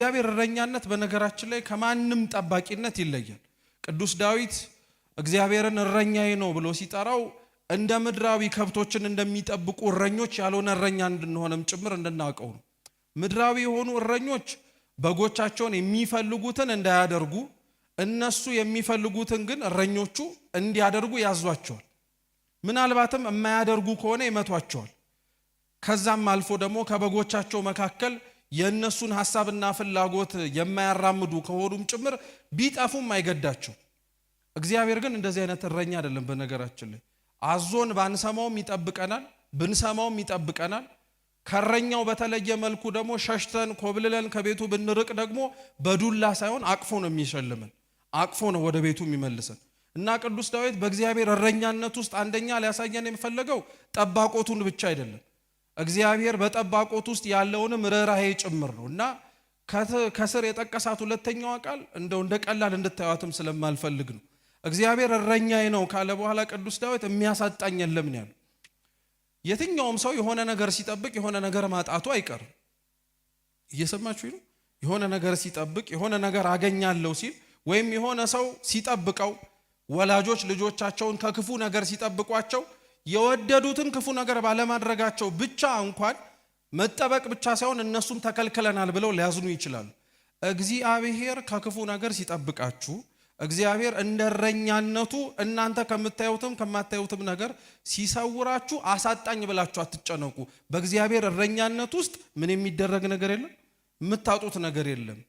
እግዚአብሔር እረኛነት በነገራችን ላይ ከማንም ጠባቂነት ይለያል። ቅዱስ ዳዊት እግዚአብሔርን እረኛዬ ነው ብሎ ሲጠራው እንደ ምድራዊ ከብቶችን እንደሚጠብቁ እረኞች ያልሆነ እረኛ እንድንሆንም ጭምር እንድናውቀው ነው። ምድራዊ የሆኑ እረኞች በጎቻቸውን የሚፈልጉትን እንዳያደርጉ፣ እነሱ የሚፈልጉትን ግን እረኞቹ እንዲያደርጉ ያዟቸዋል። ምናልባትም የማያደርጉ ከሆነ ይመቷቸዋል። ከዛም አልፎ ደግሞ ከበጎቻቸው መካከል የነሱን ሐሳብና ፍላጎት የማያራምዱ ከሆኑም ጭምር ቢጠፉም አይገዳቸው። እግዚአብሔር ግን እንደዚህ አይነት እረኛ አይደለም። በነገራችን ላይ አዞን ባንሰማውም ይጠብቀናል፣ ብንሰማውም ይጠብቀናል። ከረኛው በተለየ መልኩ ደግሞ ሸሽተን ኮብልለን ከቤቱ ብንርቅ ደግሞ በዱላ ሳይሆን አቅፎ ነው የሚሸልመን፣ አቅፎ ነው ወደ ቤቱ የሚመልሰን። እና ቅዱስ ዳዊት በእግዚአብሔር እረኛነት ውስጥ አንደኛ ሊያሳየን የሚፈልገው ጠባቆቱን ብቻ አይደለም፣ እግዚአብሔር በጠባቆት ውስጥ ያለውንም ርኅራኄ ጭምር ነው። እና ከስር የጠቀሳት ሁለተኛዋ ቃል እንደ ቀላል እንድታዩትም ስለማልፈልግ ነው። እግዚአብሔር እረኛዬ ነው ካለ በኋላ ቅዱስ ዳዊት የሚያሳጣኝ የለም ነው ያለው። የትኛውም ሰው የሆነ ነገር ሲጠብቅ የሆነ ነገር ማጣቱ አይቀርም። እየሰማችሁ ነው? የሆነ ነገር ሲጠብቅ የሆነ ነገር አገኛለሁ ሲል ወይም የሆነ ሰው ሲጠብቀው ወላጆች ልጆቻቸውን ከክፉ ነገር ሲጠብቋቸው የወደዱትን ክፉ ነገር ባለማድረጋቸው ብቻ እንኳን መጠበቅ ብቻ ሳይሆን እነሱም ተከልክለናል ብለው ሊያዝኑ ይችላሉ። እግዚአብሔር ከክፉ ነገር ሲጠብቃችሁ፣ እግዚአብሔር እንደ እረኛነቱ እናንተ ከምታዩትም ከማታዩትም ነገር ሲሰውራችሁ አሳጣኝ ብላችሁ አትጨነቁ። በእግዚአብሔር እረኛነት ውስጥ ምን የሚደረግ ነገር የለም፣ የምታጡት ነገር የለም።